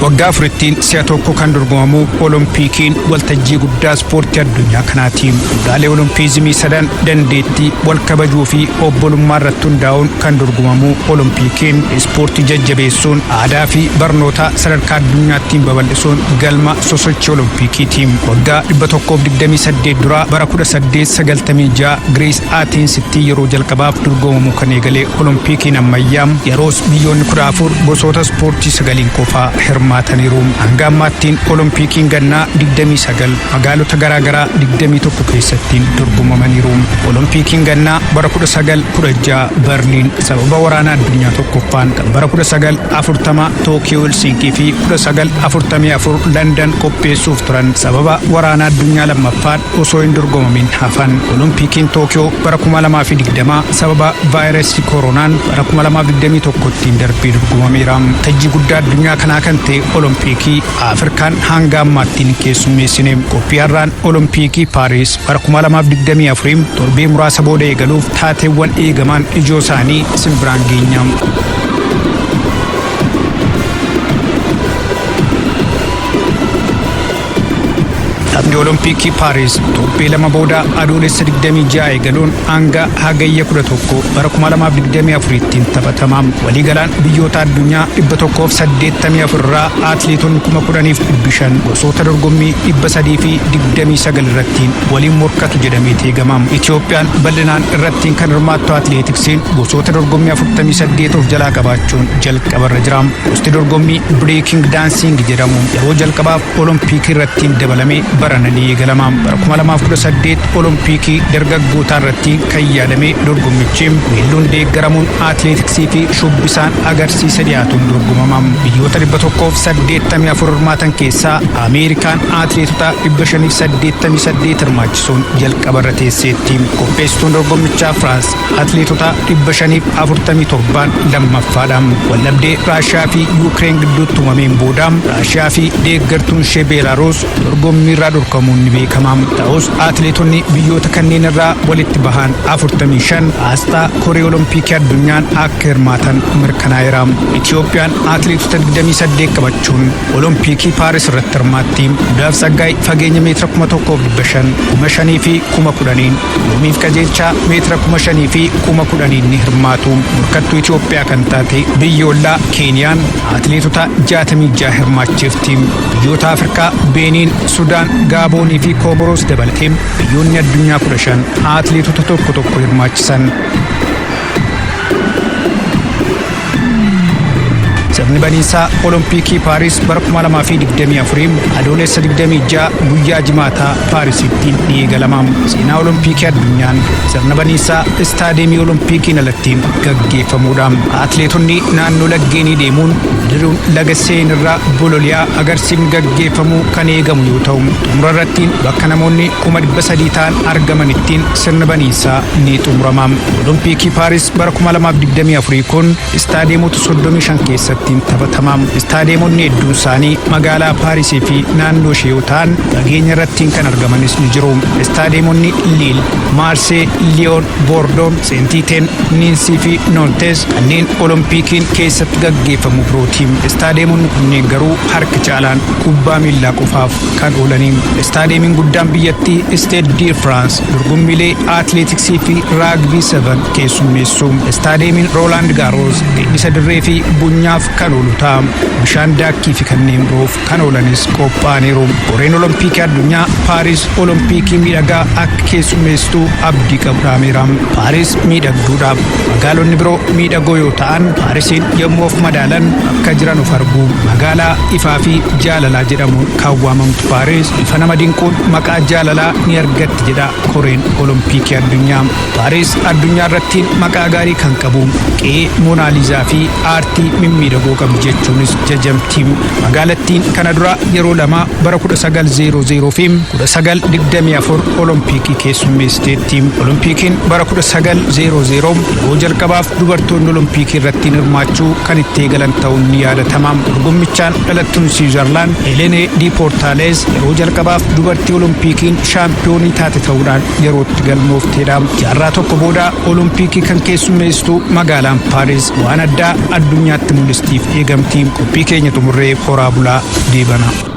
waggaa afurittiin si'a tokko kan dorgomamu Oloompiikiin waltajjii guddaa ispoortii addunyaa kanaati. Gaalee Oloompiizimii sadan dandeettii wal kabajuu fi obbolummaa irratti hundaa'uun kan dorgomamu Oloompiikiin ispoortii jajjabeessuun aadaa fi barnoota sadarkaa addunyaatti babal'isuun galma sosochii Oloompiikiiti. Waggaa 128 dura bara 1896 Giriis Ateensitti yeroo jalqabaaf dorgomamu kan eegale Oloompiikiin ammayyaa yeroos biyyoonni 14 gosoota ispoortii 9 qofaa hirmaataniiru. Hanga ammaattiin Oloompiikiin gannaa 29 magaalota garaagaraa 21 keessatti dorgomamaniiru. Oloompiikiin gannaa bara 1916 Berliin sababa waraana addunyaa tokkoffaan kan bara 1940 Tookiyoo Helsinkii fi 1944 London qopheessuuf turan sababa waraana addunyaa lammaffaan osoo hin dorgomamin hafan. Oloompiikiin Tookiyoo bara 2020 sababa vaayirasii koronaan bara 2021 darbee dorgomameera. Tajjii guddaa addunyaa kanaa kan ta'e Oloompiikii Afrikaan hanga ammaattiin keessummeessine. Qophiyaarraan Oloompiikii Paaris bara 2024 torbee muraasa booda eegaluuf taateewwan eegamaan ijoo isaanii simbiraan geenya. Taphni Oloompiikii Paaris torbee lama booda adoolessa 26 eegaluun hanga hagayya 11 bara 2024tti taphatama. Waliigalaan biyyoota addunyaa 184 irraa atileetonni 10,500 gosoota dorgommii 329 irratti waliin morkatu jedhamee eegama. Itoophiyaan bal'inaan irratti kan hirmaattu atileetiksiin gosoota dorgommii 48 of jalaa qabaachuun jalqabarra jira. Gosti dorgommii bireeking daansiing jedhamu yeroo jalqabaaf Oloompiikii irratti dabalame barananii eegalama. Bara 2018 Oloompiikii dargaggootaa irratti kan yaadame dorgommichi weelluun deeggaramuun atileetiksii fi shubbisaan agarsiisa dhiyaatuun dorgomama. Biyyoota 184 hirmaatan keessaa Ameerikaan atileetota 588 hirmaachisuun jalqabarra teesseetti. Qopheessituun dorgommichaa Firaans atileetota 547 lammaffaadha. Waldhabdee Raashiyaa fi Yuukireen gidduutti uumameen booda Raashiyaa fi deeggartuun ishee Beelaaruus dorgommii irraa dorgomuun ni beekama. Ta'us atileetonni biyyoota kanneen irraa walitti bahan 45 asxaa koree Oloompiikii addunyaan akka hirmaatan mirkanaa'eera. Itoophiyaan atileetota 28 qabachuun Oloompiikii Paaris irratti hirmaatti. Gudaaf Saggaay fageenya meetira 1,500, 5,000 fi 10,000, Loomiif Qajeelchaa meetira 5,000 fi 10,000 ni hirmaatu. Morkattuu Itoophiyaa kan taate biyyoollaa Keeniyaan atileetota 66 hirmaachiifti. Biyyoota Afrikaa Beeniin, Sudaan, Gaaboonii fi Kooboros dabalatee biyyoonni addunyaa 15 atileetota tokko hirmaachisan. Sirni baniinsaa Oloompiikii Paaris bara 2024 adoolessa 26 guyyaa jimaataa Paarisitti ni eegalama. Seenaa Oloompiikii addunyaan sirna baniinsaa istaadiyeemii Oloompiikiin alatti gaggeeffamuudha. Atileetonni naannoo laggeenii deemuun diruun laga Seen irraa bololiyaa agarsiifni gaggeeffamuu kan eegamu yoo ta'u, xumura irratti bakka namoonni 300,000 ta'an argamanittiin sirna baniinsaa ni xumurama. Oloompiikii Paaris bara 2024 kun istaadiyeemota 35 keessatti taphatama. Istaadiyeemonni hedduun isaanii magaalaa Paarisii fi naannoo ishee yoo ta'an fageenya irratti kan argamanis ni jiru. Istaadiyeemonni Liil, Maarsee, Liyoon, Boordoon, Seentiiteen, Niinsii fi Noontees kanneen Oloompiikiin keessatti gaggeeffamu birooti. Istaadiyeemonni kunneen garuu harka caalaan kubbaa miilaa qofaaf kan oolani. Istaadiyeemiin guddaan biyyattii Stade de France dorgommiilee atileetiksii fi raagbii 7 keessummeessu. Istaadiyeemiin Roolaand Gaaroos teennisa dirree fi bunyaaf kan oolu ta'a. Bishaan daakkii fi kanneen biroof kan oolanis qophaa'aniiru. Koreen Oloompiikii addunyaa Paaris Oloompiikii miidhagaa akka keessummeessitu abdii qabuudhaameera. Paaris miidhagduudhaaf magaalonni biroo miidhagoo yoo ta'an Paarisiin yommuu of madaalan akka jiran of argu. Magaalaa ifaa fi jaalalaa jedhamuun kan waamamtu Paaris ifa nama dinquun maqaa jaalalaa ni argatti jedha koreen Oloompiikii addunyaa. Paaris addunyaa irratti maqaa gaarii kan qabu qe'ee Moonaaliizaa fi aartii mimmiidhagoo qabdi jechuunis jajamti. Magaalattiin kana dura yeroo lama bara 1900 fi 1924 Oloompiikii keessummeessiteetti. Oloompiikiin bara 1900 yeroo jalqabaaf dubartoonni Oloompiikii irratti hirmaachuu kan itti eegalan ta'uun ni yaadatama. Dorgommichaan dhalattuun Siwiizerlaand Helenee Di Poortaalees yeroo jalqabaaf dubartii Oloompiikiin shaampiyoonii taate ta'uudhaan yerootti galmoofteedha. Jaarraa tokko booda Oloompiikii kan keessummeessitu magaalaan Paaris waan addaa addunyaatti mul'iste. isiniif eegamtiin qophii keenya xumurree horaa bulaa deebana.